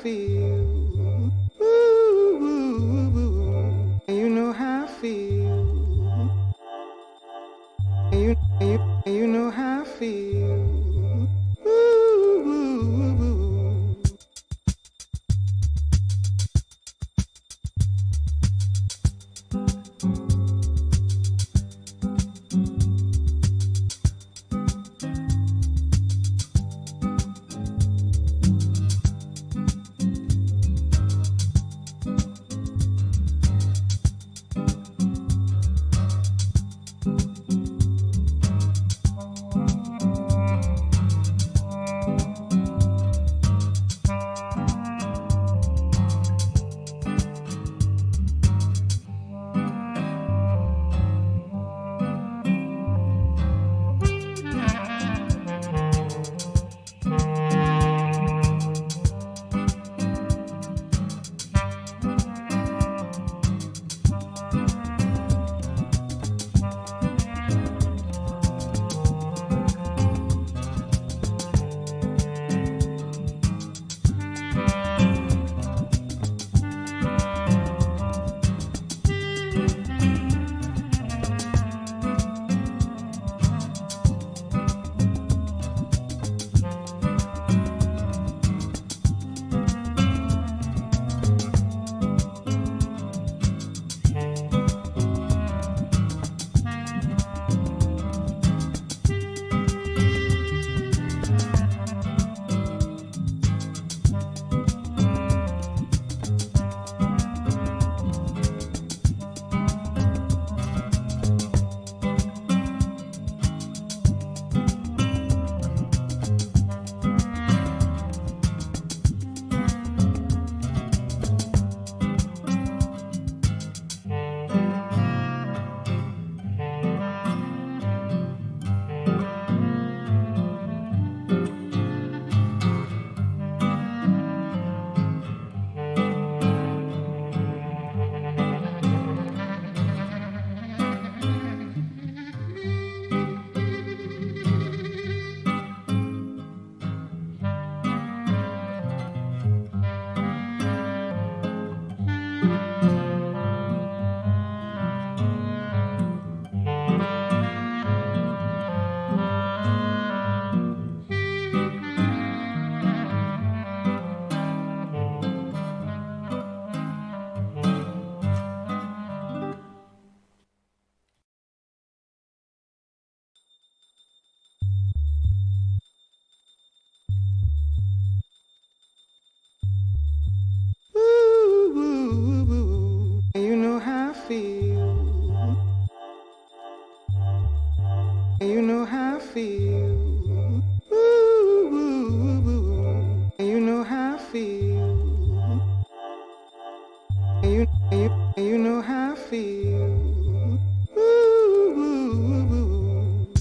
feel. Ooh, ooh, ooh. And you know how I feel. And you know how I feel. Ooh, ooh, ooh. Ooh, ooh, ooh. And you know how I feel. And you know how I feel. Ooh, ooh, ooh. And you know how I feel. And you know how I feel. Ooh, ooh, ooh.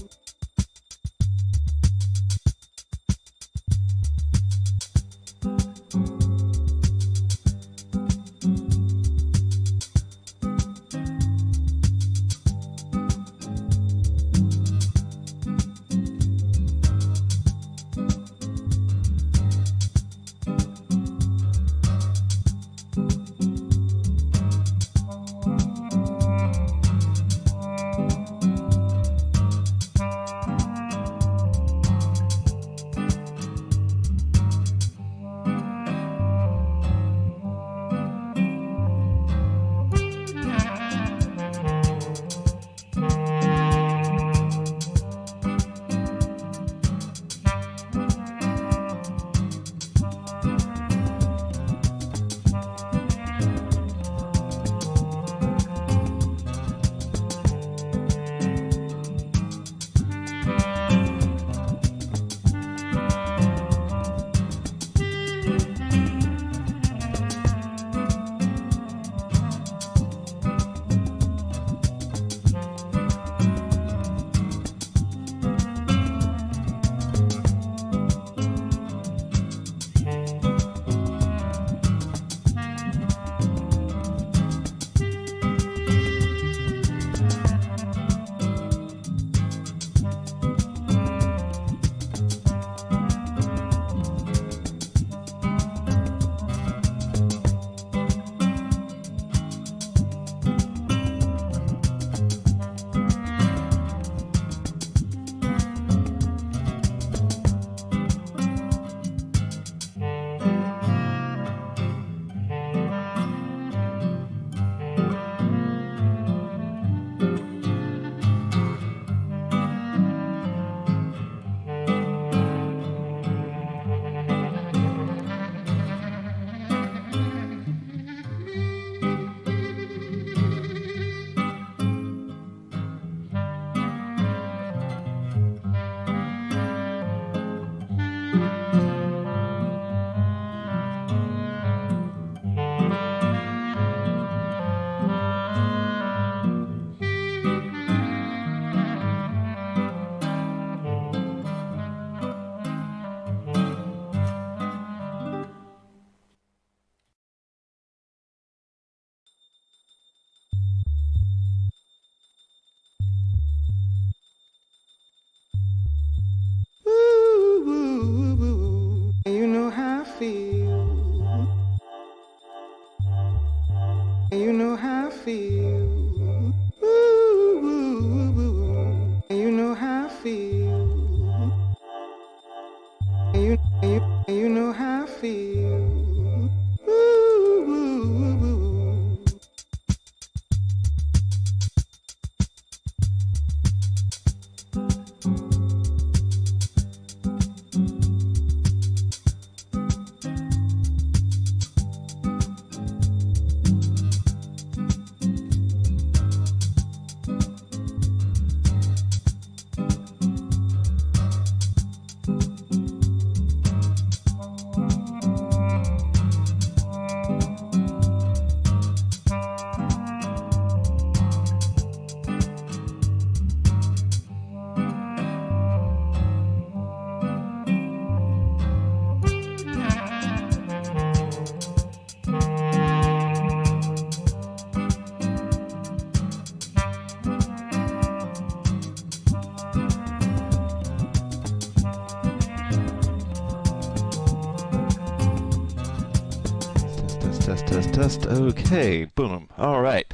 test. Okay, boom. All right.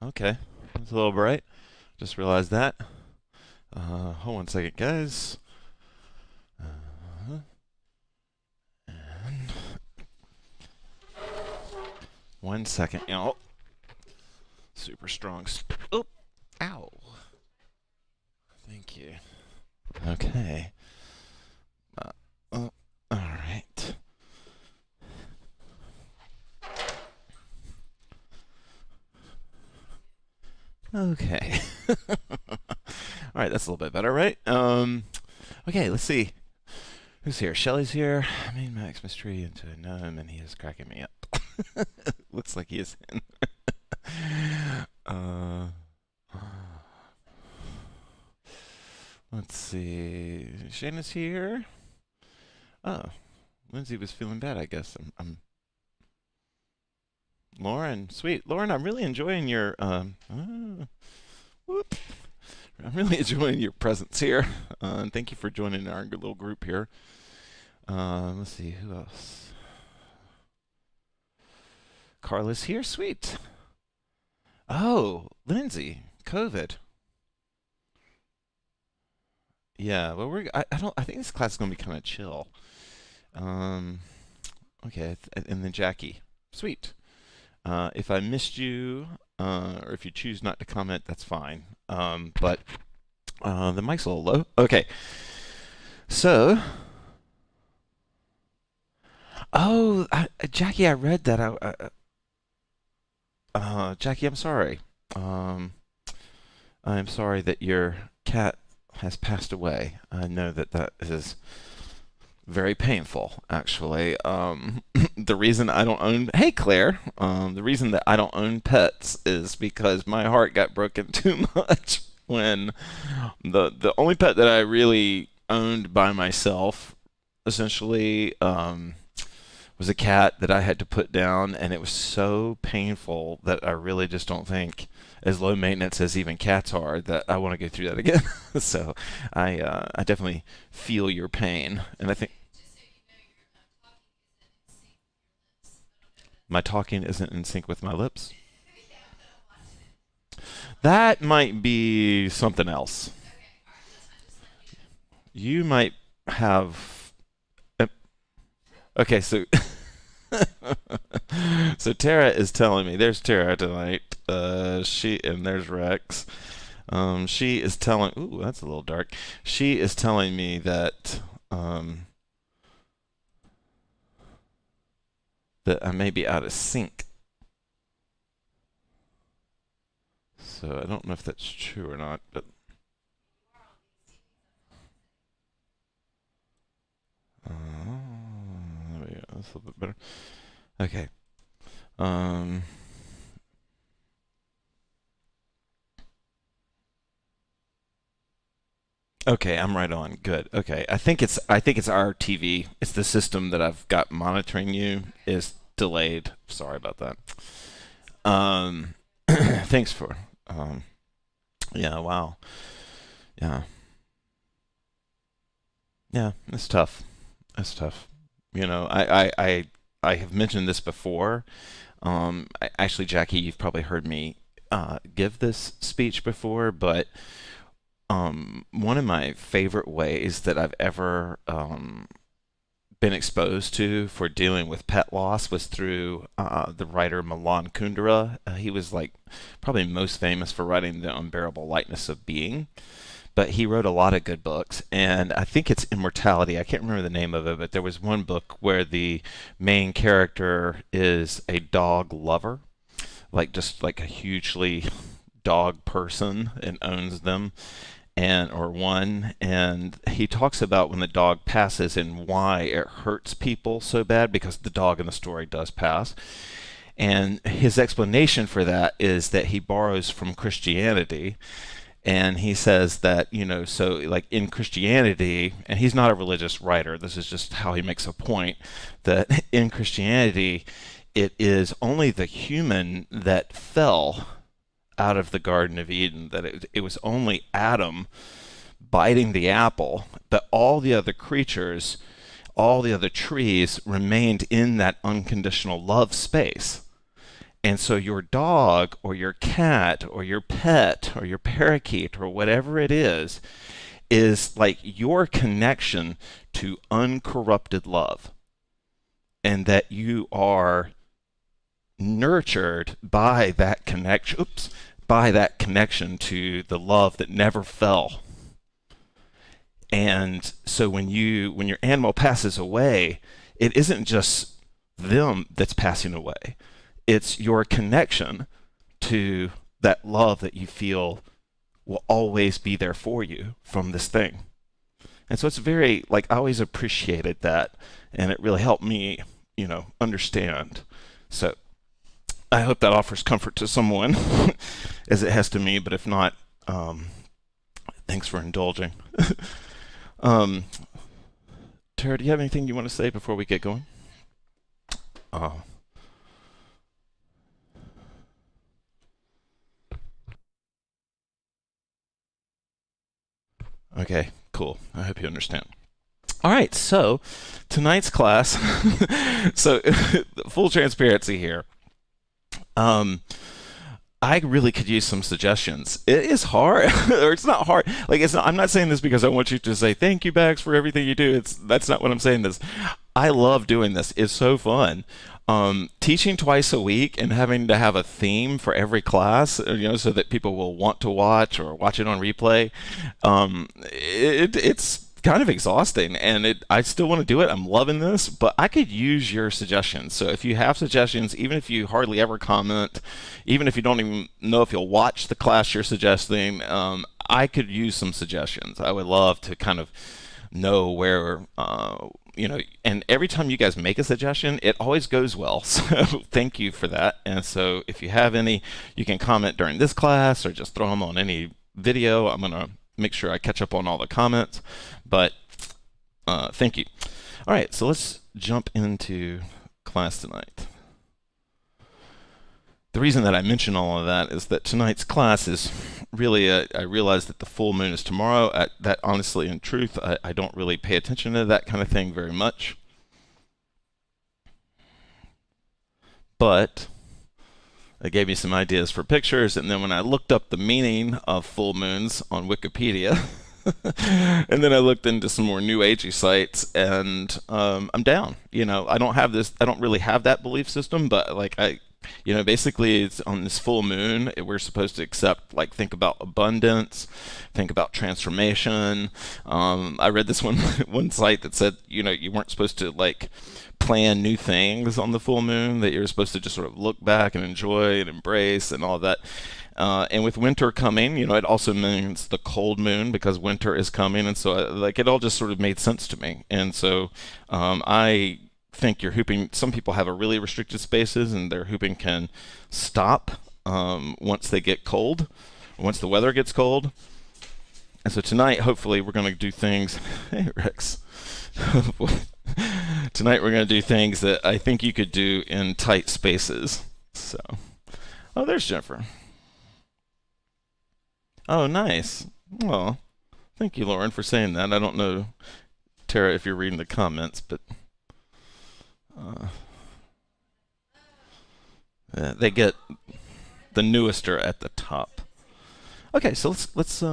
Okay, it's a little bright. Just realized that. Hold on a second, guys. And 1 second. Oh, super strong. Oh, ow. Thank you. Okay. Oh, all right. Okay. All right, that's a little bit better, right? Okay, let's see. Who's here? Shelly's here. I made Max Mystery into a gnome, and he is cracking me up. Looks like he is in. uh, let's see. Shayna's here. Oh, Lindsay was feeling bad, I guess. Lauren, sweet. Lauren, I'm really enjoying your whoop. I'm really enjoying your presence here. And thank you for joining our little group here. Let's see, who else? Carla's here, sweet. Oh, Lindsay, COVID. Yeah, well, I think this class is gonna be kind of chill. Um, okay, and then Jackie, sweet. If I missed you, or if you choose not to comment, that's fine. But the mic's a little low. Okay, so. Oh, Jackie, I read that. Jackie, I'm sorry. Um, I'm sorry that your cat has passed away. I know that that is very painful, actually. The reason I don't own, hey Claire, the reason that I don't own pets is because my heart got broken too much when the only pet that I really owned by myself, essentially, was a cat that I had to put down, and it was so painful that I really just don't think, as low maintenance as even cats are, that I want to go through that again. So I definitely feel your pain, and I think my talking isn't in sync with my lips. That might be something else. You might have. Okay, so so Tara is telling me. There's Tara tonight. And there's Rex. She is telling. Ooh, that's a little dark. She is telling me that that I may be out of sync. So I don't know if that's true or not, but there we go. That's a little bit better. Okay. Um. Okay, I'm right on. Good. Okay, I think it's our TV. It's the system that I've got monitoring you is delayed. Sorry about that. Um, thanks for. Yeah. Wow. Yeah. Yeah. It's tough. It's tough. I have mentioned this before. Actually, Jackie, you've probably heard me give this speech before, but one of my favorite ways that I've ever been exposed to for dealing with pet loss was through the writer Milan Kundera. He was like probably most famous for writing The Unbearable Lightness of Being, but he wrote a lot of good books, and I think it's Immortality. I can't remember the name of it, but there was one book where the main character is a dog lover, like just like a hugely dog person and owns them and or one, and he talks about when the dog passes and why it hurts people so bad because the dog in the story does pass. And his explanation for that is that he borrows from Christianity, and he says that, so like in Christianity, and he's not a religious writer, this is just how he makes a point, that in Christianity it is only the human that fell out of the Garden of Eden, that it was only Adam biting the apple, but all the other creatures, all the other trees remained in that unconditional love space. And so your dog or your cat or your pet or your parakeet or whatever it is like your connection to uncorrupted love. And that you are nurtured by that connection, by that connection to the love that never fell. And so when your animal passes away, it isn't just them that's passing away. It's your connection to that love that you feel will always be there for you from this thing. And so it's very, like, I always appreciated that, and it really helped me, understand. So I hope that offers comfort to someone, as it has to me, but if not, thanks for indulging. Tara, do you have anything you want to say before we get going? Oh. Okay, cool. I hope you understand. All right, so tonight's class, so full transparency here. I really could use some suggestions. It is hard, or it's not hard. Like it's not. I'm not saying this because I want you to say thank you, Bax, for everything you do. That's not what I'm saying. This, I love doing this. It's so fun. Teaching twice a week and having to have a theme for every class, so that people will want to watch or watch it on replay. It's kind of exhausting, and I still want to do it. I'm loving this, but I could use your suggestions. So if you have suggestions, even if you hardly ever comment, even if you don't even know if you'll watch the class you're suggesting, I could use some suggestions. I would love to kind of know where, and every time you guys make a suggestion, it always goes well. So thank you for that. And so if you have any, you can comment during this class or just throw them on any video. I'm going to make sure I catch up on all the comments. But thank you. All right, so let's jump into class tonight. The reason that I mention all of that is that tonight's class is really, I realize that the full moon is tomorrow. That honestly, in truth, I don't really pay attention to that kind of thing very much. But it gave me some ideas for pictures, and then when I looked up the meaning of full moons on Wikipedia, and then I looked into some more new agey sites, and I'm down. I don't really have that belief system, but like basically it's on this full moon, we're supposed to think about abundance, think about transformation. I read this one site that said, you weren't supposed to plan new things on the full moon, that you're supposed to just sort of look back and enjoy and embrace and all that. And with winter coming, it also means the cold moon because winter is coming. And so it all just sort of made sense to me. And so I think your hooping, some people have a really restricted spaces and their hooping can stop once they get cold, once the weather gets cold. And so tonight, hopefully, we're going to do things. Hey, Rex. Tonight, we're going to do things that I think you could do in tight spaces. So, oh, there's Jennifer. Oh, nice. Well, thank you, Lauren, for saying that. I don't know, Tara, if you're reading the comments, but they get the newest are at the top. Okay, so let's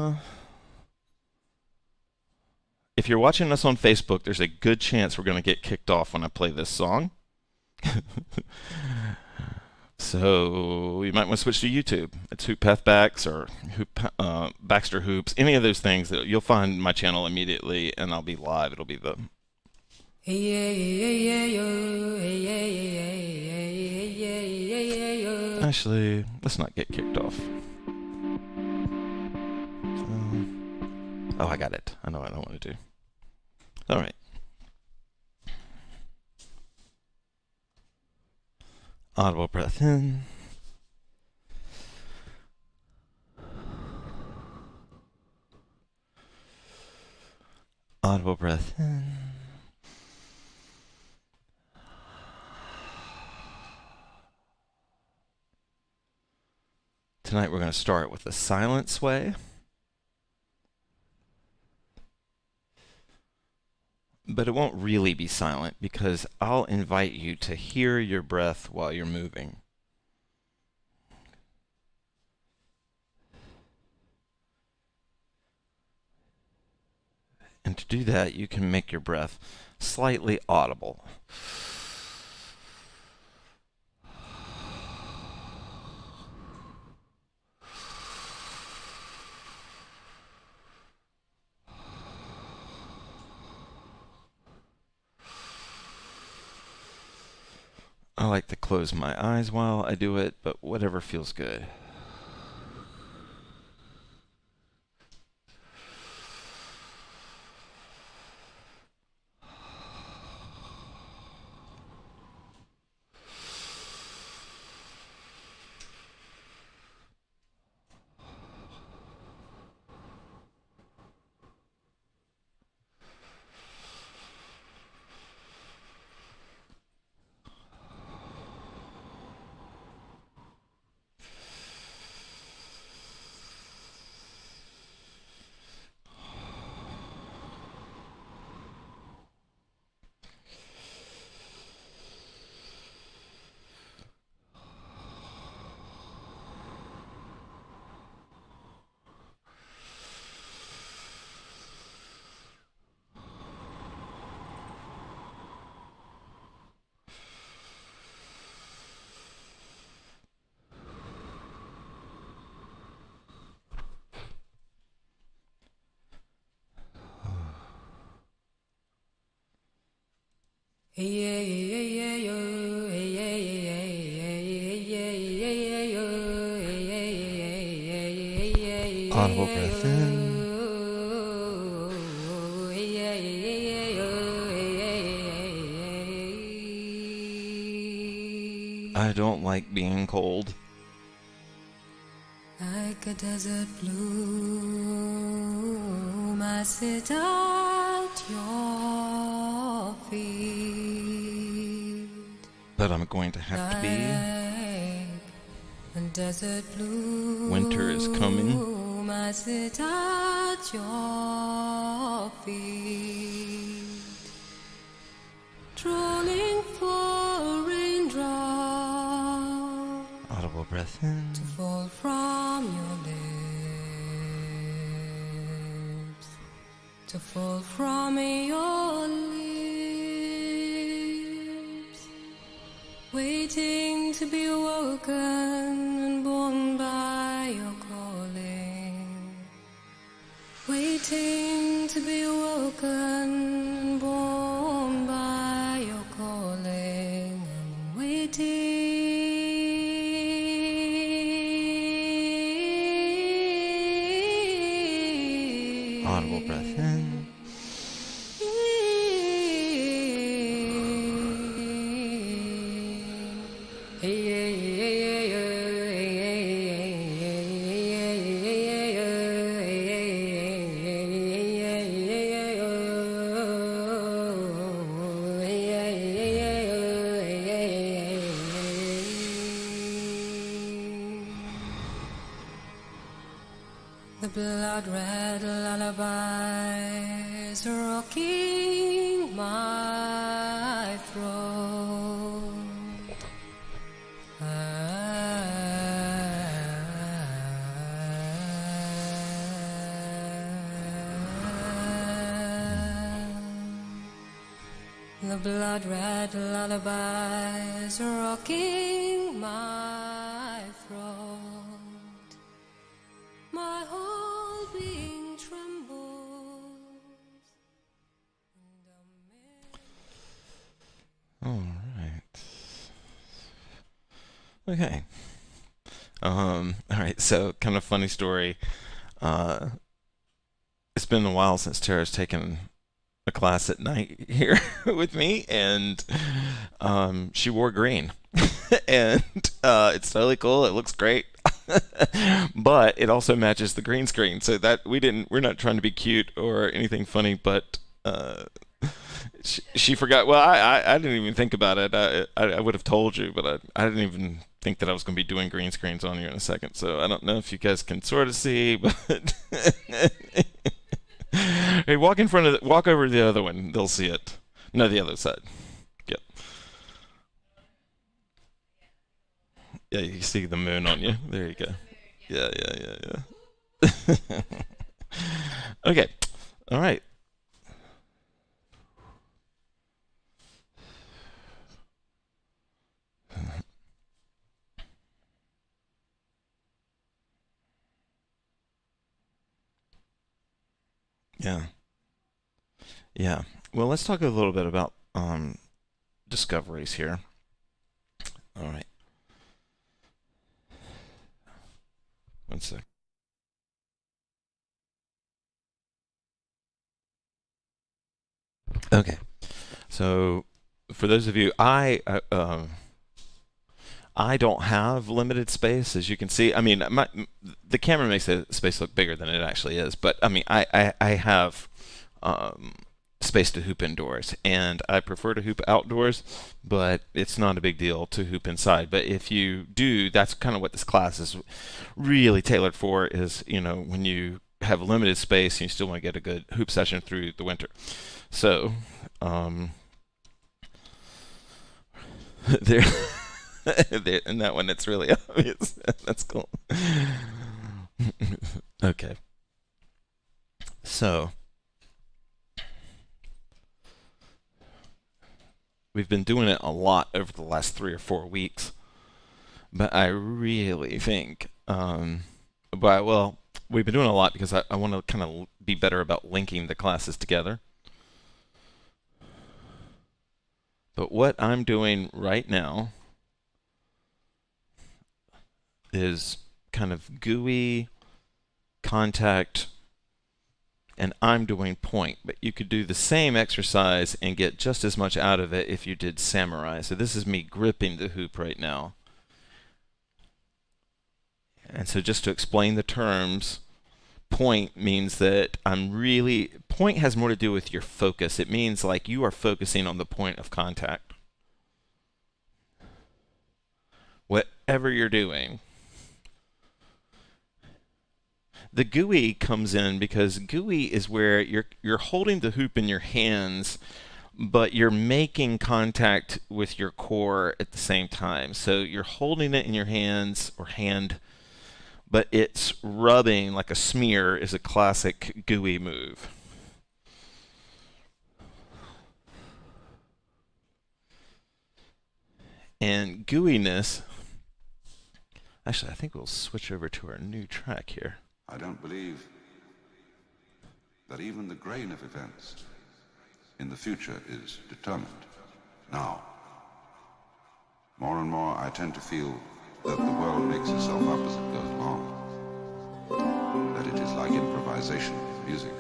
if you're watching us on Facebook, there's a good chance we're going to get kicked off when I play this song. So you might want to switch to YouTube. It's HoopPath Bax or Baxter Hoops, any of those things. That you'll find my channel immediately, and I'll be live. It'll be the. Actually, let's not get kicked off. Oh, I got it. I know what I want to do. All right. Audible breath in. Audible breath in. Tonight we're going to start with the silent sway. but it won't really be silent because I'll invite you to hear your breath while you're moving. And to do that, you can make your breath slightly audible. I like to close my eyes while I do it, but whatever feels good. Audible breath in. I don't like being cold. Like a desert bloom, I sit at your feet. But I'm going to have to be. Like a desert bloom, Winter is coming. I sit at your feet, trolling for raindrops. Audible breath in. To fall from your lips, to fall from your lips, waiting to be awoken and born by your calling, waiting to be awoken and born by your calling, and waiting. Audible breath in. The blood-red lullabies rocking my throat. The blood-red lullabies rocking my throat. My whole being trembles. All right. Okay. All right. So, kind of funny story. It's been a while since Tara's taken a class at night here with me, and she wore green, and it's totally cool. It looks great. But it also matches the green screen, so that we're not trying to be cute or anything funny, but she forgot. Well, I didn't even think about it. I would have told you, but I didn't even think that I was going to be doing green screens on you in a second, so I don't know if you guys can sort of see, but Hey, walk over to the other one. They'll see it. No, the other side. Yep. Yeah, you see the moon on you. There you go. Yeah, yeah. Okay. All right. Yeah. Yeah. Well, let's talk a little bit about discoveries here. All right. One sec. Okay. So, for those of you, I don't have limited space, as you can see. I mean, the camera makes the space look bigger than it actually is, but I mean, I have um, space to hoop indoors, and I prefer to hoop outdoors, but it's not a big deal to hoop inside. But if you do, that's kind of what this class is really tailored for, is, when you have limited space and you still want to get a good hoop session through the winter. So, there. In that one, it's really obvious. That's cool. Okay. So, we've been doing it a lot over the last 3 or 4 weeks, but I really think, we've been doing a lot because I want to kind of be better about linking the classes together. But what I'm doing right now is kind of GUI, contact, and I'm doing point. But you could do the same exercise and get just as much out of it if you did samurai. So this is me gripping the hoop right now. And so just to explain the terms, point means that point has more to do with your focus. It means like you are focusing on the point of contact. Whatever you're doing. The GUI comes in because GUI is where you're holding the hoop in your hands, but you're making contact with your core at the same time. So you're holding it in your hands or hand, but it's rubbing like a smear is a classic GUI move. And GUI-ness, actually, I think we'll switch over to our new track here. I don't believe that even the grain of events in the future is determined now. More and more I tend to feel that the world makes itself up as it goes along, that it is like improvisation in music.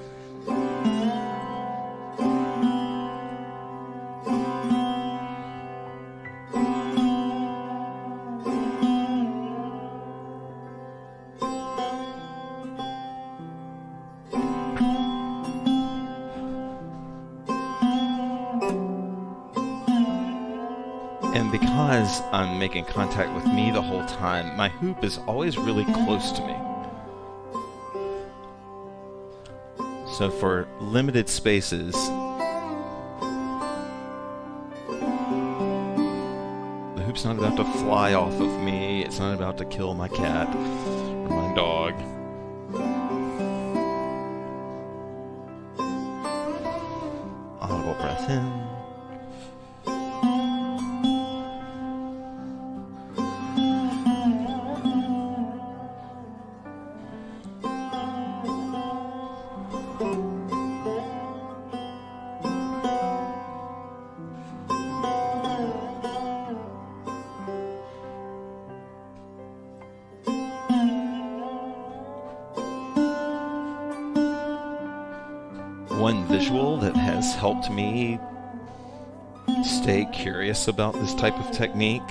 And because I'm making contact with me the whole time, my hoop is always really close to me. So for limited spaces, the hoop's not about to fly off of me. It's not about to kill my cat or my dog. Audible breath in. One visual that has helped me stay curious about this type of technique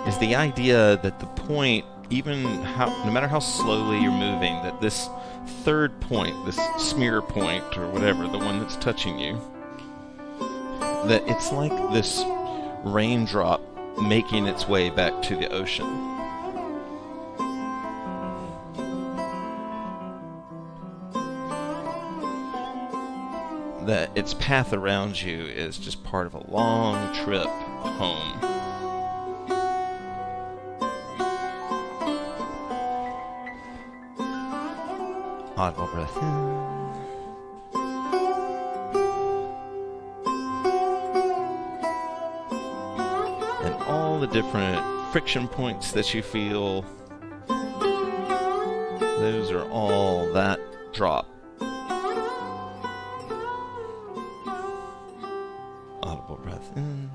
is the idea that the point, no matter how slowly you're moving, that this third point, this smear point or whatever, the one that's touching you, that it's like this raindrop making its way back to the ocean. that its path around you is just part of a long trip home. Audible breath in. And all the different friction points that you feel, those are all that drop. Audible breath in.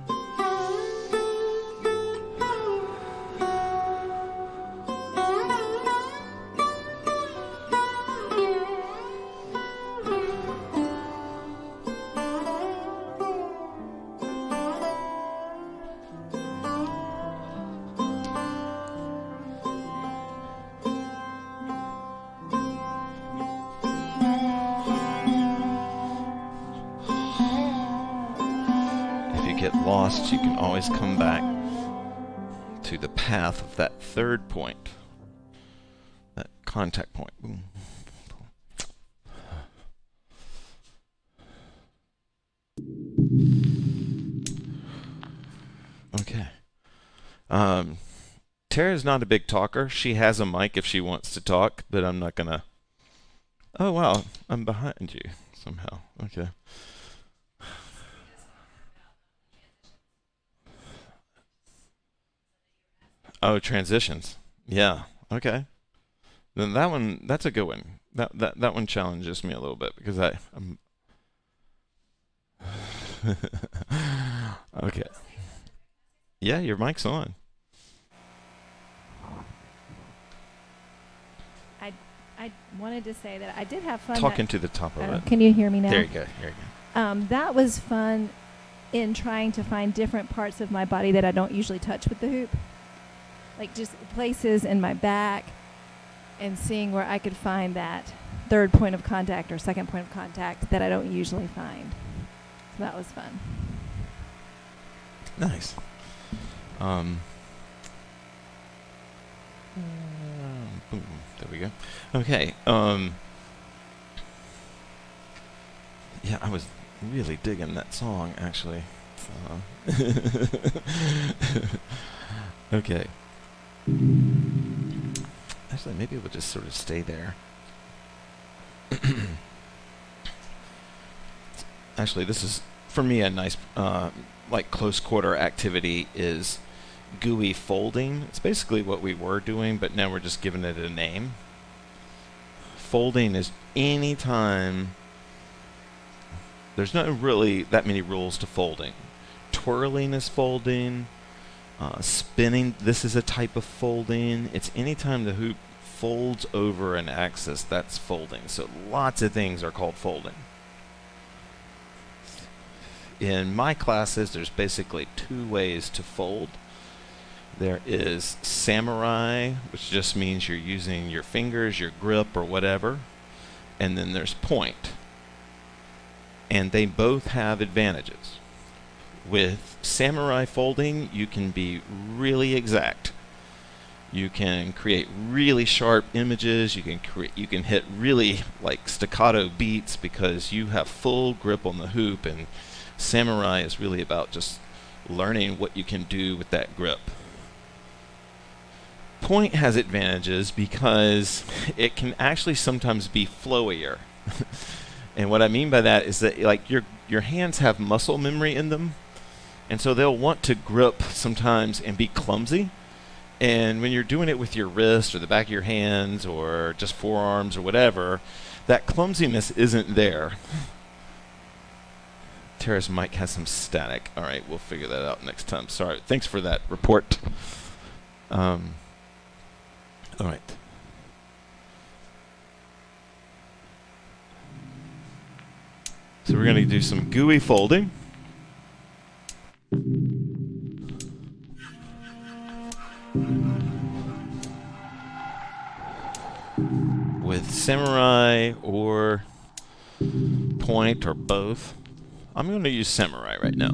Get lost, you can always come back to the path of that third point, that contact point. Boom. Okay. Tara's not a big talker. She has a mic if she wants to talk, but I'm not gonna. Oh wow, I'm behind you somehow. Okay. Oh, transitions. Yeah. Okay. Then that's a good one. That one challenges me a little bit because I'm okay. Yeah, your mic's on. I wanted to say that I did have fun. Talking to the top of it. Can you hear me now? There you go. That was fun in trying to find different parts of my body that I don't usually touch with the hoop. Like just places in my back and seeing where I could find that third point of contact or second point of contact that I don't usually find. So that was fun. Nice. Boom, there we go. Okay. Yeah, I was really digging that song actually. Okay. Actually, maybe we'll just sort of stay there. Actually, this is, for me, a nice, like, close quarter activity is gooey folding. It's basically what we were doing, but now we're just giving it a name. Folding is any time, there's not really that many rules to folding. Twirling is folding. Spinning, this is a type of folding. It's anytime the hoop folds over an axis, that's folding. So lots of things are called folding. In my classes, there's basically two ways to fold. There is samurai, which just means you're using your fingers, your grip, or whatever. And then there's point. And they both have advantages. With samurai folding, you can be really exact. You can create really sharp images. You can hit really like staccato beats because you have full grip on the hoop, and samurai is really about just learning what you can do with that grip. Point has advantages because it can actually sometimes be flowier. And what I mean by that is that like your hands have muscle memory in them. And so they'll want to grip sometimes and be clumsy. And when you're doing it with your wrist or the back of your hands or just forearms or whatever, that clumsiness isn't there. Tara's mic has some static. All right, we'll figure that out next time. Sorry. Thanks for that report. All right. So we're going to do some gooey folding. With samurai or point or both. I'm going to use samurai right now.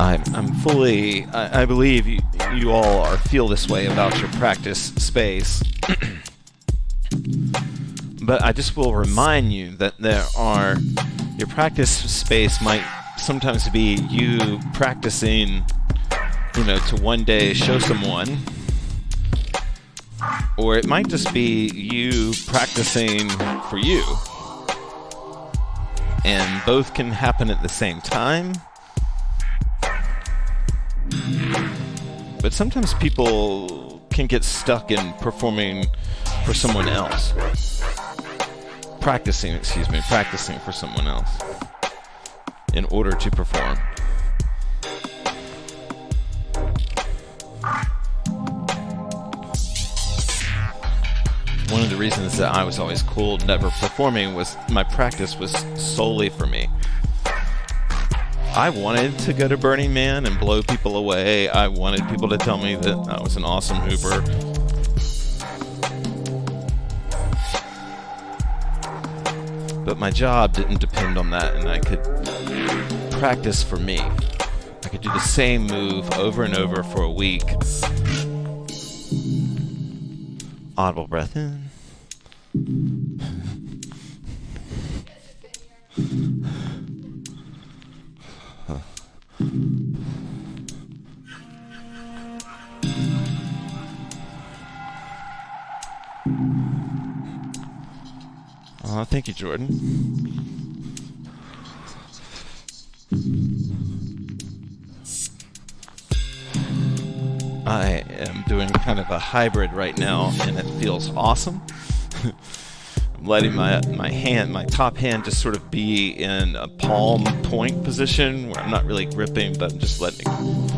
I'm fully. I believe you all feel this way about your practice space. But I just will remind you that your practice space might sometimes be you practicing, to one day show someone, or it might just be you practicing for you. And both can happen at the same time. But sometimes people can get stuck in performing for someone else. Practicing for someone else in order to perform. One of the reasons that I was always cool never performing was my practice was solely for me. I wanted to go to Burning Man and blow people away. I wanted people to tell me that I was an awesome hooper. But my job didn't depend on that, and I could practice for me. I could do the same move over and over for a week. Audible breath in. Thank you, Jordan. I am doing kind of a hybrid right now, and it feels awesome. I'm letting my top hand just sort of be in a palm point position where I'm not really gripping, but I'm just letting it.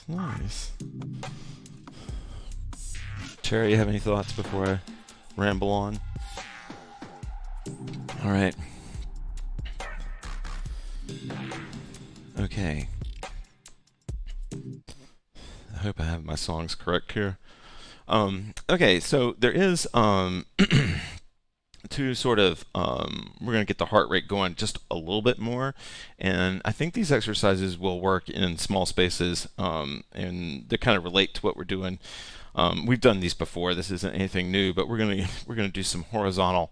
Nice. Terry, you have any thoughts before I ramble on? All right. Okay. I hope I have my songs correct here. Okay, so there is to sort of we're going to get the heart rate going just a little bit more, and I think these exercises will work in small spaces, and they kind of relate to what we're doing. We've done these before. This isn't anything new, but we're gonna do some horizontal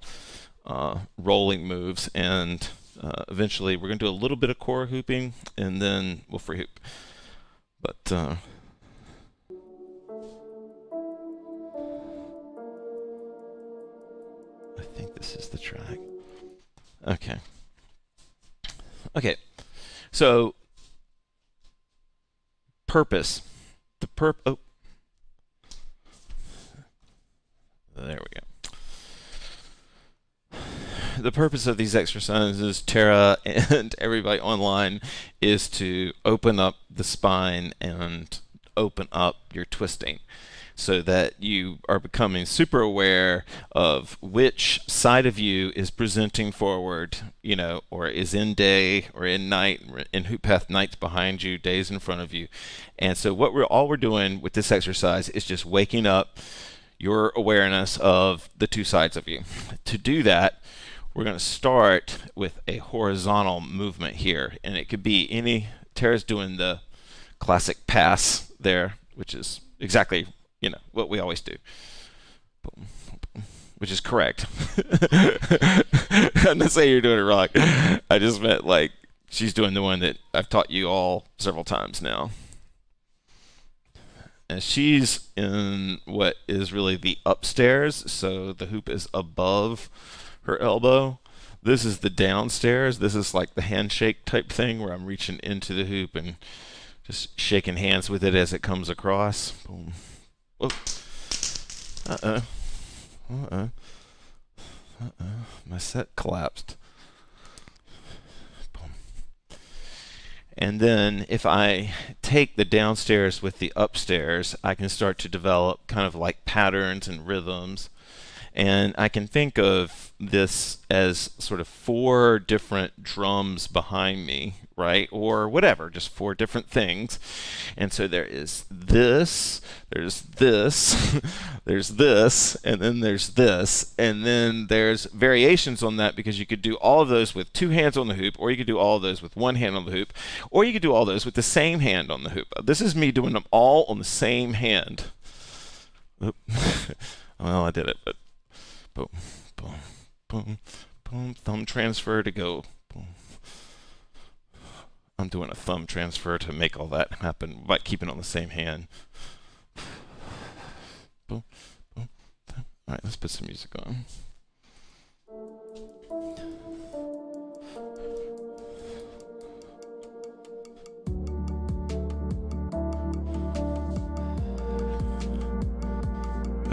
rolling moves, and eventually we're gonna do a little bit of core hooping, and then we'll free hoop. But I think this is the track. Okay. Okay. So purpose. Oh. There we go. The purpose of these exercises, Tara and everybody online, is to open up the spine and open up your twisting, so that you are becoming super aware of which side of you is presenting forward, or is in day or in night. In HoopPath, night's behind you, day's in front of you. And so all we're doing with this exercise is just waking up your awareness of the two sides of you. To do that, we're going to start with a horizontal movement here, and it could be Tara's doing the classic pass there, which is exactly what we always do, which is correct. I'm not saying you're doing it wrong. I just meant like she's doing the one that I've taught you all several times now. And she's in what is really the upstairs, so the hoop is above her elbow. This is the downstairs. This is like the handshake type thing where I'm reaching into the hoop and just shaking hands with it as it comes across. Boom. Whoa. My set collapsed. Boom. And then if I take the downstairs with the upstairs, I can start to develop kind of like patterns and rhythms. And I can think of this as sort of 4 different drums behind me, right? Or whatever, just 4 different things. And so there is this, there's this, there's this, and then there's this. And then there's variations on that because you could do all of those with 2 hands on the hoop, or you could do all of those with 1 hand on the hoop, or you could do all those with the same hand on the hoop. This is me doing them all on the same hand. Oop. Well, I did it, but boom, boom, boom, boom. Thumb transfer to go. Boom. I'm doing a thumb transfer to make all that happen by keeping it on the same hand. Boom, boom. All right, let's put some music on.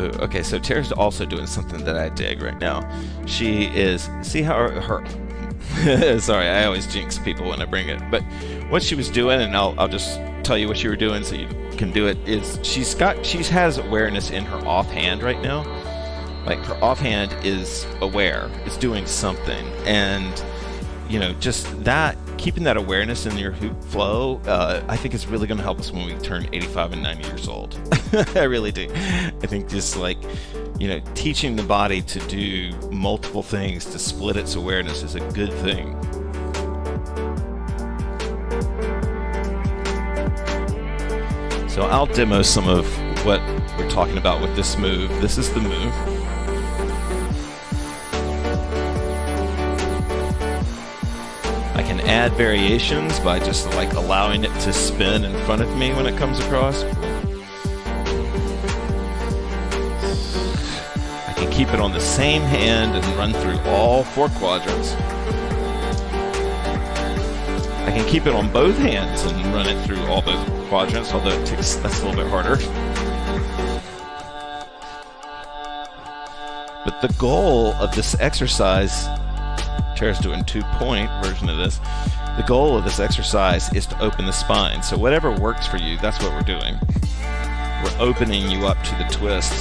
Ooh, okay, so Tara's also doing something that I dig right now. She is, see how her sorry, I always jinx people when I bring it, but what she was doing, and I'll just tell you what you were doing so you can do it, is she has awareness in her offhand right now. Like her offhand is aware, it's doing something, and you know, just that, keeping that awareness in your hoop flow, I think is really going to help us when we turn 85 and 90 years old. I really do. I think just like, you know, teaching the body to do multiple things, to split its awareness is a good thing. So I'll demo some of what we're talking about with this move. This is the move. I can add variations by just like allowing it to spin in front of me when it comes across. I can keep it on the same hand and run through all 4 quadrants. I can keep it on both hands and run it through all both quadrants, although that's a little bit harder. But the goal of this exercise, Tara's doing 2-point version of this. The goal of this exercise is to open the spine. So whatever works for you, that's what we're doing. We're opening you up to the twist.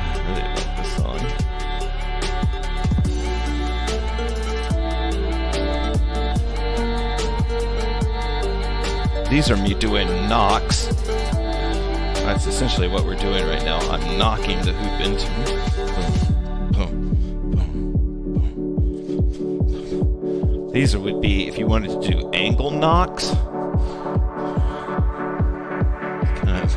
I really love this song. These are me doing knocks. That's essentially what we're doing right now. I'm knocking the hoop into. Boom, boom, boom. These would be if you wanted to do angle knocks. Kind of.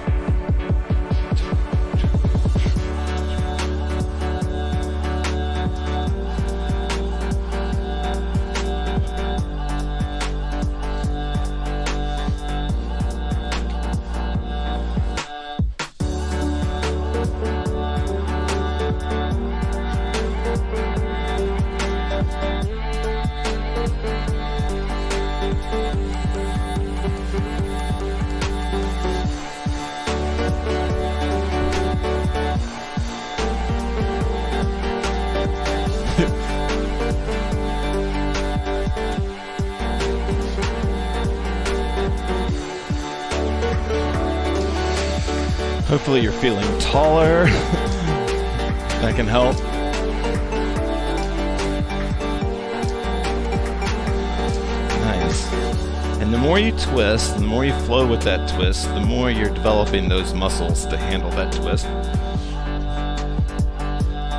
Hopefully you're feeling taller. That can help. Nice. And the more you twist, the more you flow with that twist, the more you're developing those muscles to handle that twist.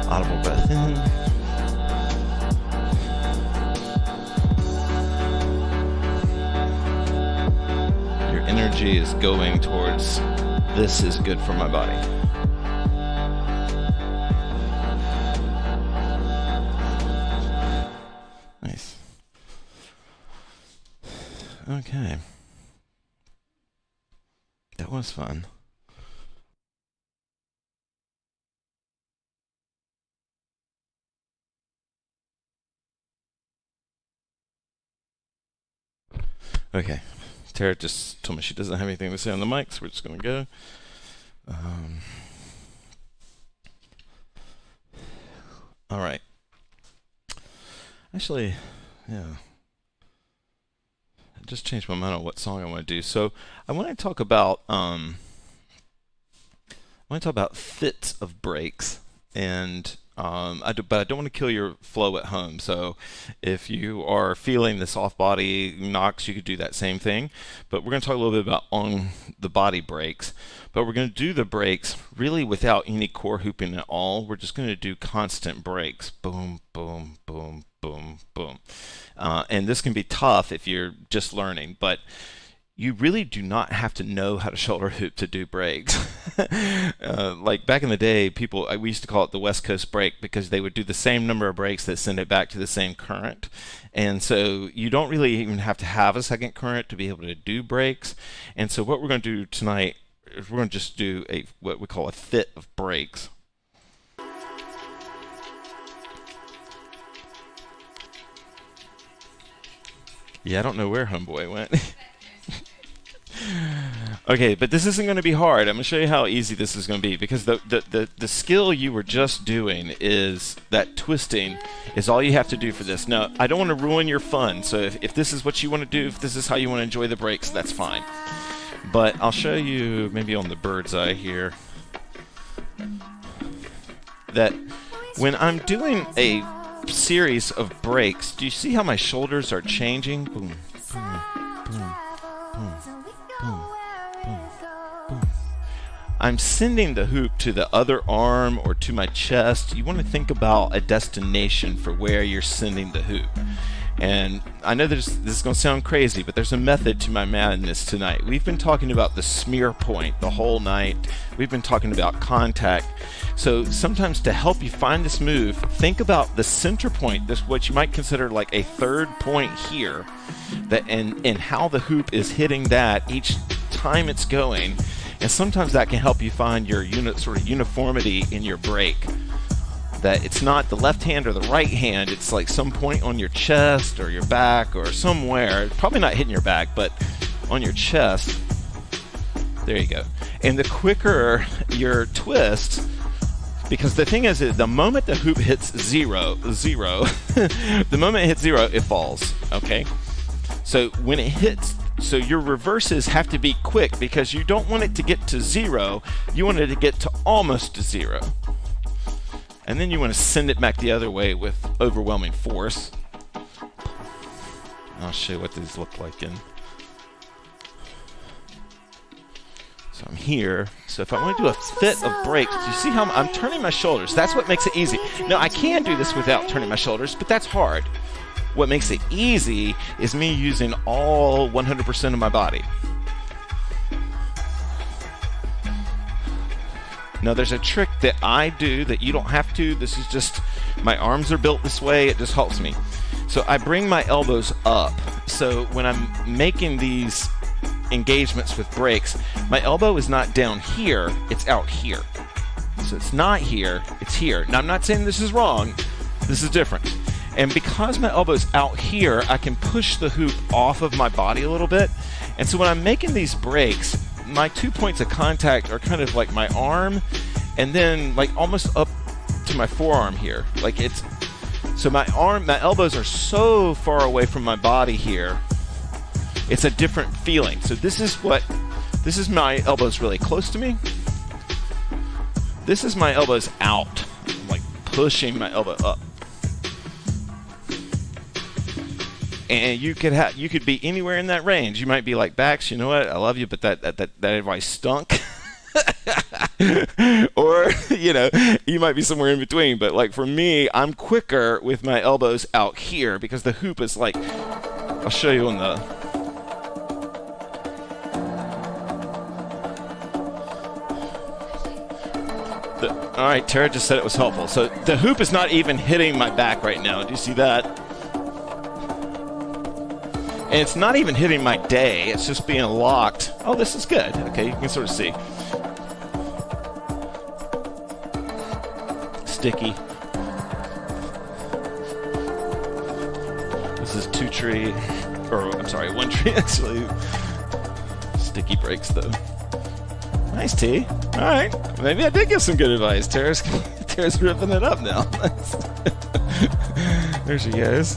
Audible breath in. Your energy is going towards this is good for my body. Nice. Okay. That was fun. Okay. Tara just told me she doesn't have anything to say on the mic, so we're just going to go. All right. Actually, yeah. I just changed my mind on what song I want to do. So I want to talk about fits of breaks, and but I don't want to kill your flow at home. So if you are feeling this off body knocks, you could do that same thing. But we're going to talk a little bit about on the body breaks. But we're going to do the breaks really without any core hooping at all. We're just going to do constant breaks. Boom, boom, boom, boom, boom. And this can be tough if you're just learning, but you really do not have to know how to shoulder hoop to do breaks. Like back in the day, we used to call it the West Coast break because they would do the same number of breaks that send it back to the same current. And so you don't really even have to have a second current to be able to do breaks. And so what we're going to do tonight is we're going to just do what we call a fit of breaks. Yeah, I don't know where Homeboy went. Okay, but this isn't going to be hard. I'm going to show you how easy this is going to be, because the skill you were just doing is that twisting is all you have to do for this. Now, I don't want to ruin your fun, so if this is what you want to do, if this is how you want to enjoy the breaks, that's fine. But I'll show you maybe on the bird's eye here that when I'm doing a series of breaks, do you see how my shoulders are changing? Boom, boom, boom, boom, boom, boom, boom. I'm sending the hoop to the other arm or to my chest. You want to think about a destination for where you're sending the hoop. And I know this is going to sound crazy, but there's a method to my madness tonight. We've been talking about the smear point the whole night. We've been talking about contact. So sometimes to help you find this move, think about the center point, this what you might consider like a third point here, and how the hoop is hitting that each time it's going. And sometimes that can help you find your sort of uniformity in your break. That it's not the left hand or the right hand, it's like some point on your chest or your back or somewhere. Probably not hitting your back, but on your chest. There you go. And the quicker your twist, because the thing is that the moment the hoop hits zero, the moment it hits zero, it falls, okay? So when it hits, so your reverses have to be quick because you don't want it to get to zero, you want it to get to almost to zero. And then you want to send it back the other way with overwhelming force. I'll show you what these look like in. So I'm here. So if I want to do a fit of breaks, you see how I'm turning my shoulders? That's what makes it easy. Now I can do this without turning my shoulders, but that's hard. What makes it easy is me using all 100% of my body. Now there's a trick that I do that you don't have to. This is just, my arms are built this way, it just helps me. So I bring my elbows up. So when I'm making these engagements with breaks, my elbow is not down here, it's out here. So it's not here, it's here. Now I'm not saying this is wrong, this is different. And because my elbow's out here, I can push the hoop off of my body a little bit. And so when I'm making these breaks, my 2 points of contact are kind of like my arm and then like almost up to my forearm here. Like it's, so my elbows are so far away from my body here. It's a different feeling. So this is my elbows really close to me. This is my elbows out. I'm like pushing my elbow up. And you could be anywhere in that range. You might be like, Bax, you know what? I love you, but that advice stunk. Or, you might be somewhere in between. But like for me, I'm quicker with my elbows out here because the hoop is like, I'll show you on the. All right, Tara just said it was helpful. So the hoop is not even hitting my back right now. Do you see that? And it's not even hitting my day, it's just being locked. Oh, this is good. Okay, you can sort of see. Sticky. This is one tree actually. sticky breaks, though. Nice, T. All right. Maybe I did give some good advice. Tara's ripping it up now. There she goes.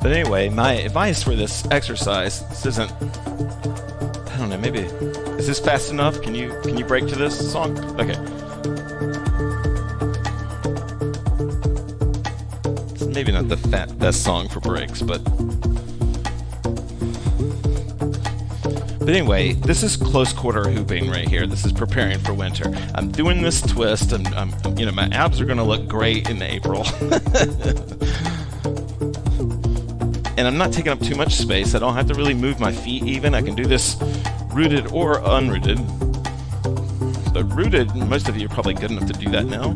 But anyway, my advice for this exercise, this isn't, I don't know, maybe, is this fast enough? Can you break to this song? Okay. It's maybe not the best song for breaks, but anyway, this is close quarter hooping right here. This is preparing for winter. I'm doing this twist, and my abs are gonna look great in April. And I'm not taking up too much space. I don't have to really move my feet even. I can do this rooted or unrooted. But rooted, most of you are probably good enough to do that now.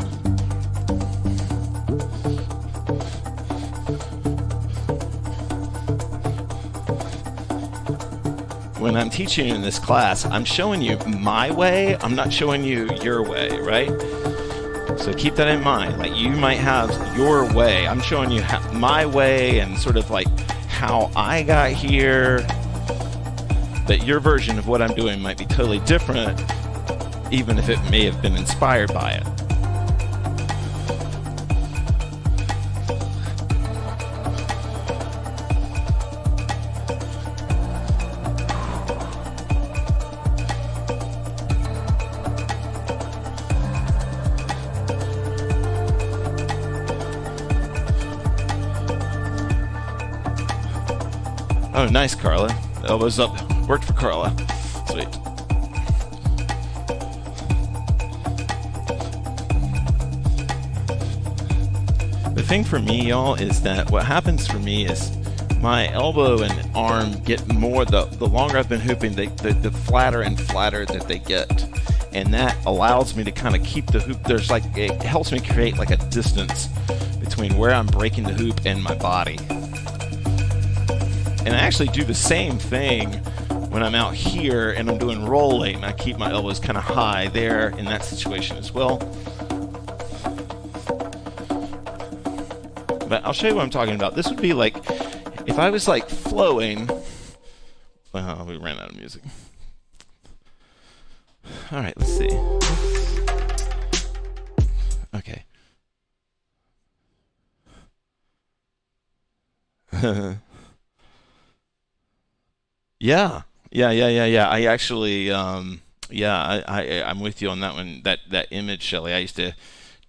When I'm teaching in this class, I'm showing you my way. I'm not showing you your way, right? So keep that in mind. Like, you might have your way. I'm showing you my way and sort of like how I got here. But your version of what I'm doing might be totally different, even if it may have been inspired by it. Oh, nice, Carla. Elbows up. Worked for Carla. Sweet. The thing for me, y'all, is that what happens for me is my elbow and arm get more, the longer I've been hooping, the flatter and flatter that they get. And that allows me to kind of keep the hoop, it helps me create like a distance between where I'm breaking the hoop and my body. And I actually do the same thing when I'm out here and I'm doing rolling. I keep my elbows kind of high there in that situation as well. But I'll show you what I'm talking about. This would be like, if I was like flowing. Well, we ran out of music. All right, let's see. Okay. Yeah. I actually, I'm with you on that one. That image, Shelley. I used to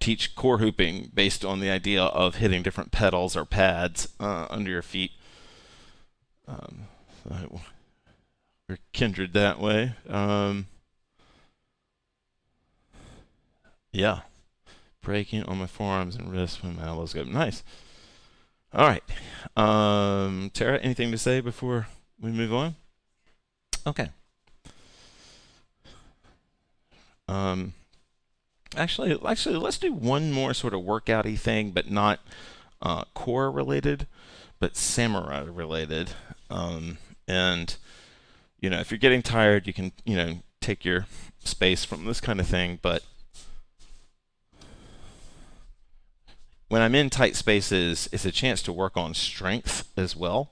teach core hooping based on the idea of hitting different pedals or pads under your feet. We're kindred that way. Yeah. Breaking on my forearms and wrists when my elbows go. Nice. All right. Tara, anything to say before we move on? Okay. Actually, let's do one more sort of workout-y thing, but not core related, but samurai related. And if you're getting tired, you can take your space from this kind of thing. But when I'm in tight spaces, it's a chance to work on strength as well.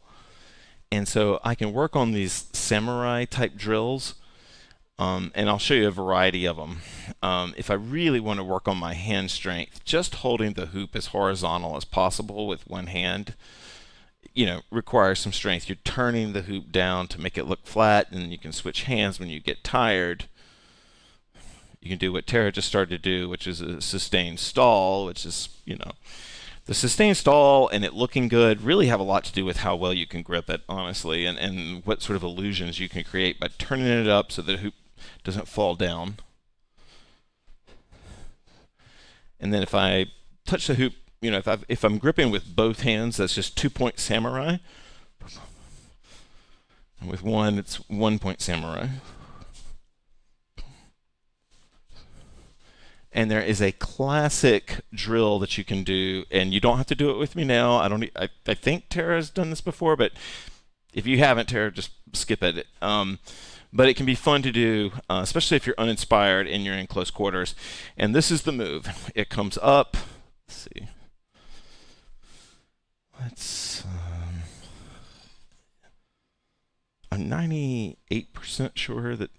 And so I can work on these samurai type drills, and I'll show you a variety of them. If I really want to work on my hand strength, just holding the hoop as horizontal as possible with one hand, requires some strength. You're turning the hoop down to make it look flat, and you can switch hands when you get tired. You can do what Tara just started to do, which is a sustained stall, which is, the sustained stall and it looking good really have a lot to do with how well you can grip it, honestly, and what sort of illusions you can create by turning it up so the hoop doesn't fall down. And then if I touch the hoop, if I'm gripping with both hands, that's just 2-point samurai. And with one, it's 1-point samurai. And there is a classic drill that you can do, and you don't have to do it with me now. I think Tara's done this before, but If you haven't, Tara, just skip it. But it can be fun to do, especially if you're uninspired and you're in close quarters. And this is the move. It comes up. Let's see. I'm 98% sure that.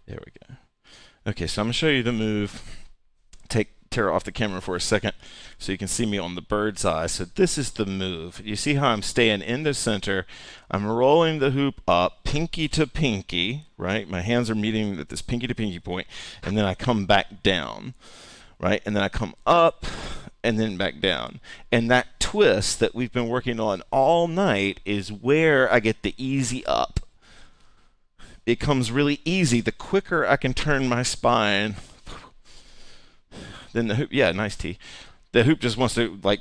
There we go. Okay, so I'm going to show you the move. Take Tara off the camera for a second so you can see me on the bird's eye. So this is the move. You see how I'm staying in the center. I'm rolling the hoop up, pinky to pinky, right? My hands are meeting at this pinky to pinky point, and then I come back down, right? And then I come up and then back down. And that twist that we've been working on all night is where I get the easy up. It comes really easy. The quicker I can turn my spine, then the hoop, yeah, nice tee. The hoop just wants to, like,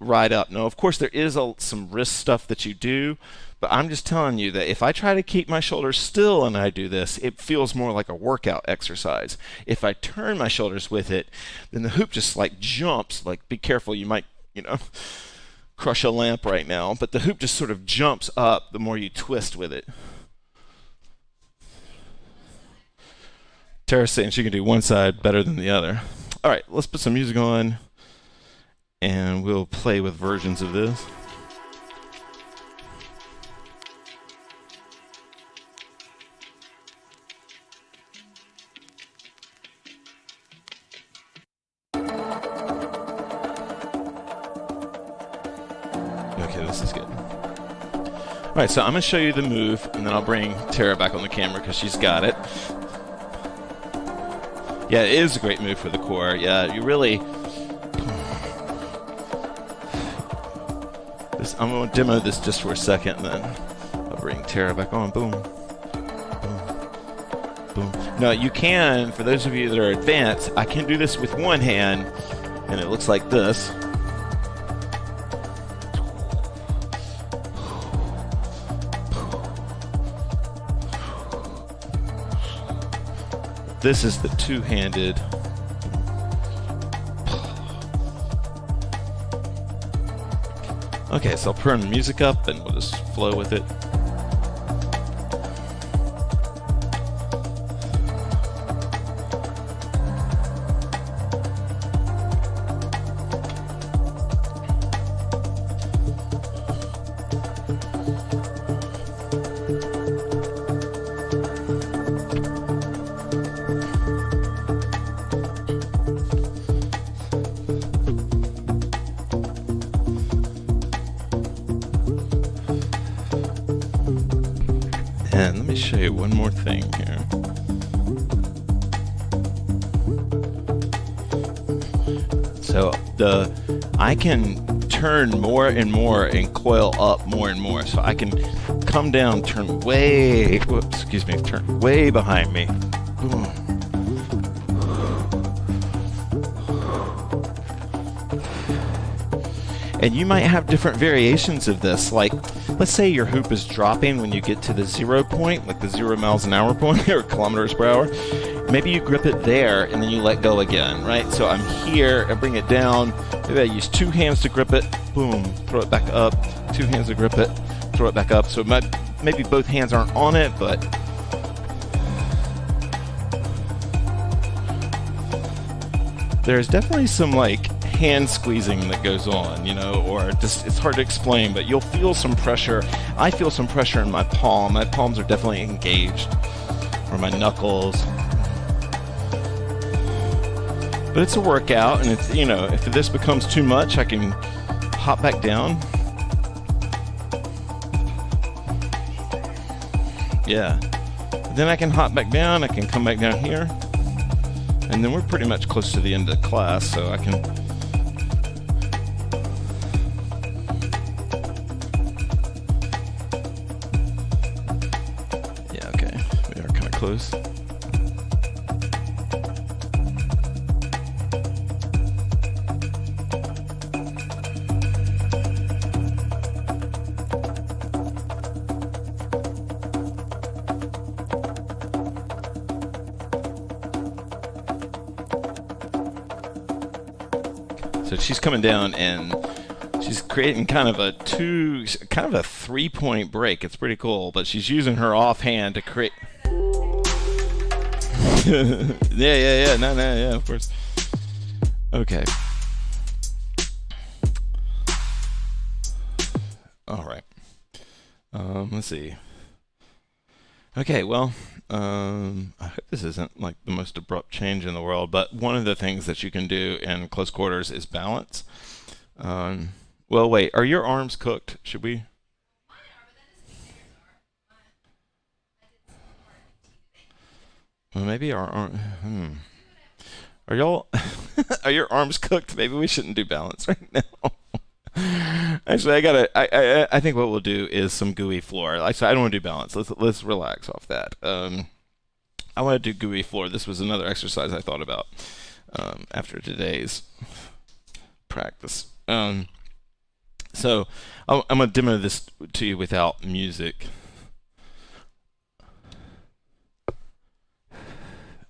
ride up. Now, of course, there is some wrist stuff that you do, but I'm just telling you that if I try to keep my shoulders still and I do this, it feels more like a workout exercise. If I turn my shoulders with it, then the hoop just, like, jumps. Like, be careful, you might, crush a lamp right now, but the hoop just sort of jumps up the more you twist with it. Tara's saying she can do one side better than the other. All right, let's put some music on, and we'll play with versions of this. Okay, this is good. All right, so I'm going to show you the move, and then I'll bring Tara back on the camera because she's got it. Yeah, it is a great move for the core. Yeah, you really. I'm going to demo this just for a second, and then I'll bring Tara back on. Boom. Boom. Boom. Now, you can, for those of you that are advanced, I can do this with one hand, and it looks like this. This is the two-handed. Okay, so I'll turn the music up and we'll just flow with it. And let me show you one more thing here. So I can turn more and more and coil up more and more. So I can come down, turn way behind me. Boom. And you might have different variations of this. Like, let's say your hoop is dropping when you get to the 0 point, like the 0 miles an hour point, or kilometers per hour. Maybe you grip it there, and then you let go again, right? So I'm here, I bring it down. Maybe I use two hands to grip it, boom, throw it back up. Two hands to grip it, throw it back up. So maybe both hands aren't on it, but there's definitely some, like, hand squeezing that goes on, or just, it's hard to explain, but you'll feel some pressure. I feel some pressure in my palm. My palms are definitely engaged, or my knuckles. But it's a workout, and it's, if this becomes too much, I can hop back down. Yeah. Then I can hop back down, I can come back down here. And then we're pretty much close to the end of the class, so I can. Yeah, okay. We are kind of close. So she's coming down, and She's creating kind of a 3-point break. It's pretty cool, but she's using her offhand to create. yeah. No, yeah, of course. Okay. All right. Let's see. Okay, well, I hope this isn't like the most abrupt change in the world, but one of the things that you can do in close quarters is balance. Well, wait, are your arms cooked? Should we? Well, maybe our arm. Are y'all? Are your arms cooked? Maybe we shouldn't do balance right now. Actually, I think what we'll do is some gooey floor. I don't want to do balance. Let's relax off that. I want to do gooey floor. This was another exercise I thought about after today's practice. So I'm gonna demo this to you without music.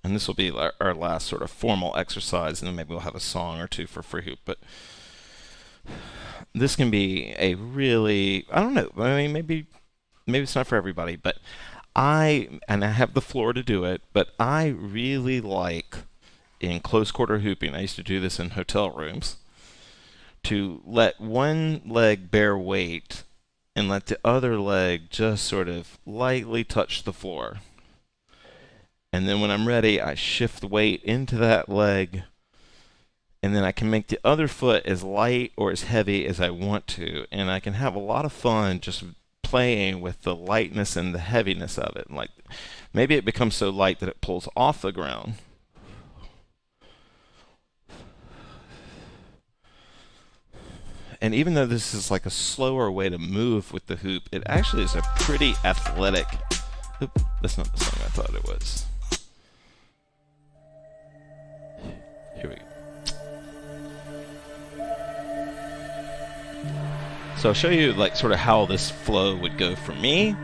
And this will be our last sort of formal exercise, and then maybe we'll have a song or two for free hoop. But this can be a really, I don't know, I mean, maybe it's not for everybody, but I have the floor to do it, but I really like in close quarter hooping, I used to do this in hotel rooms, to let one leg bear weight and let the other leg just sort of lightly touch the floor. And then when I'm ready, I shift the weight into that leg, and then I can make the other foot as light or as heavy as I want to, and I can have a lot of fun just playing with the lightness and the heaviness of it. Like maybe it becomes so light that it pulls off the ground. And even though this is like a slower way to move with the hoop, it actually is a pretty athletic. Oop, that's not the song I thought it was. Here we go. So I'll show you like sort of how this flow would go for me.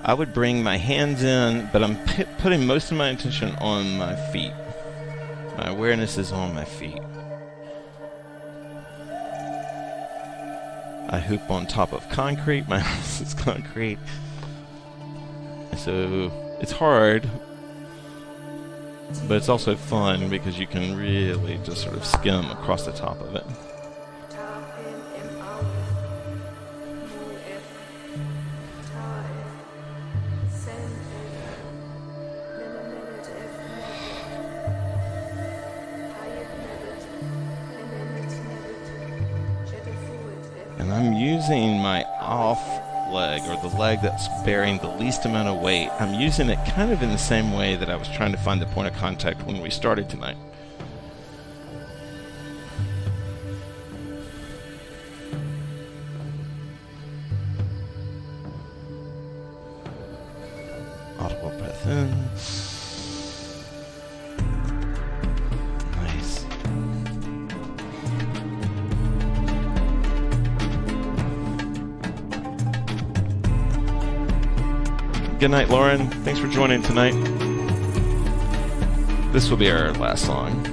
I would bring my hands in, but I'm putting most of my attention on my feet. My awareness is on my feet. I hoop on top of concrete. My house is concrete. So it's hard, but it's also fun because you can really just sort of skim across the top of it. And I'm using my off leg, or the leg that's bearing the least amount of weight. I'm using it kind of in the same way that I was trying to find the point of contact when we started tonight. Audible breath in. Nice. Good night, Lauren. Thanks for joining tonight. This will be our last song.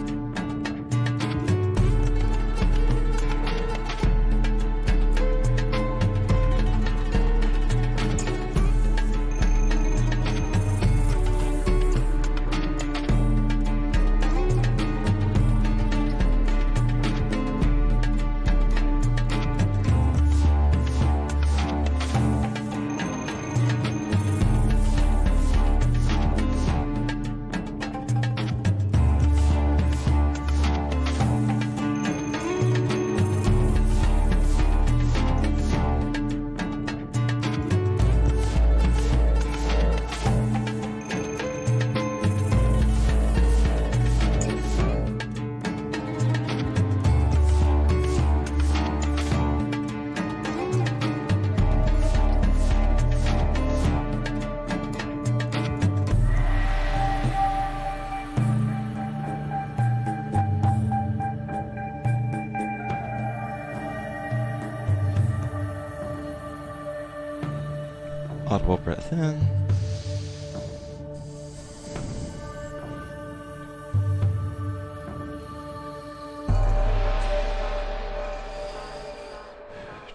Audible breath in.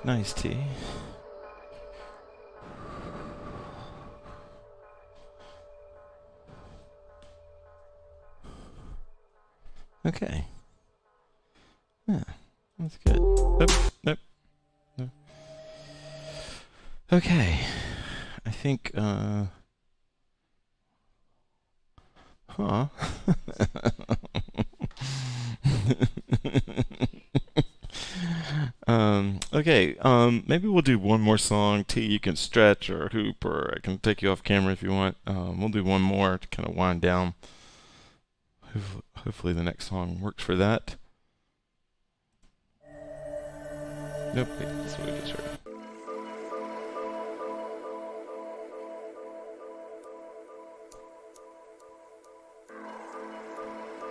Nice tea. Okay. Yeah, that's good. Nope. Okay. I think, huh. Okay, maybe we'll do one more song. T, you can stretch or hoop, or I can take you off camera if you want. We'll do one more to kind of wind down. Hopefully the next song works for that. Nope, wait, that's what we just heard.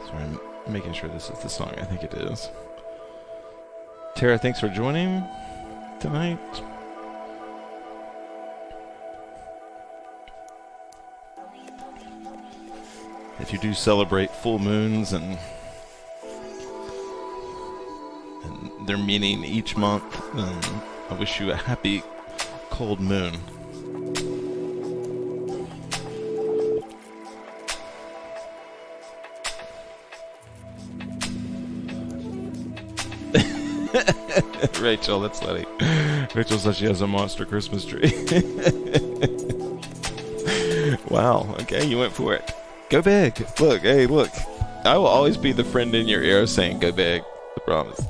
Sorry, I'm making sure this is the song. I think it is. Tara, thanks for joining tonight. If you do celebrate full moons and their meaning each month, I wish you a happy cold moon. Rachel, that's funny. Rachel says she has a monster Christmas tree. Wow, okay, you went for it. Go big. Look, hey, look. I will always be the friend in your ear saying go big. I promise.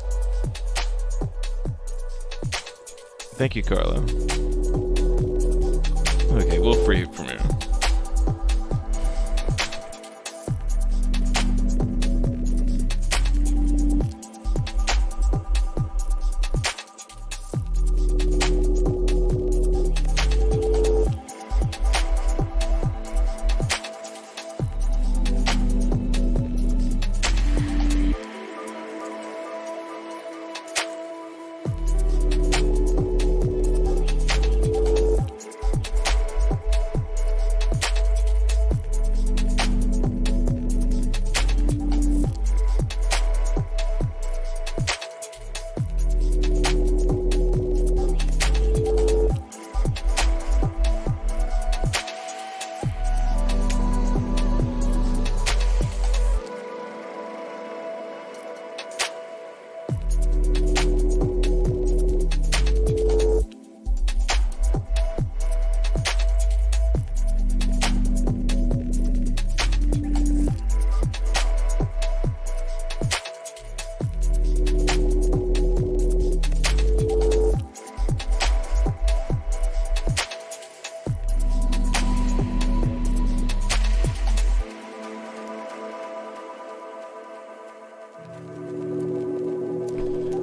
Thank you, Carlo. Okay, we'll free it from here.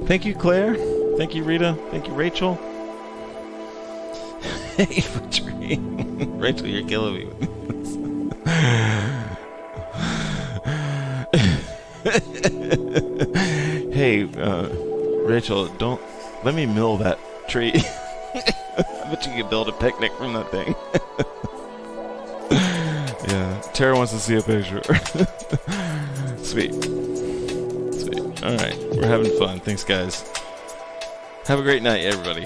Thank you, Claire. Thank you, Rita. Thank you, Rachel. Hey, Patrick. Rachel, you're killing me with this. Hey, Rachel, don't let me mill that tree. I bet you could build a picnic from that thing. Yeah, Tara wants to see a picture. Sweet. Sweet. All right, we're having fun. Thanks, guys. Have a great night, everybody.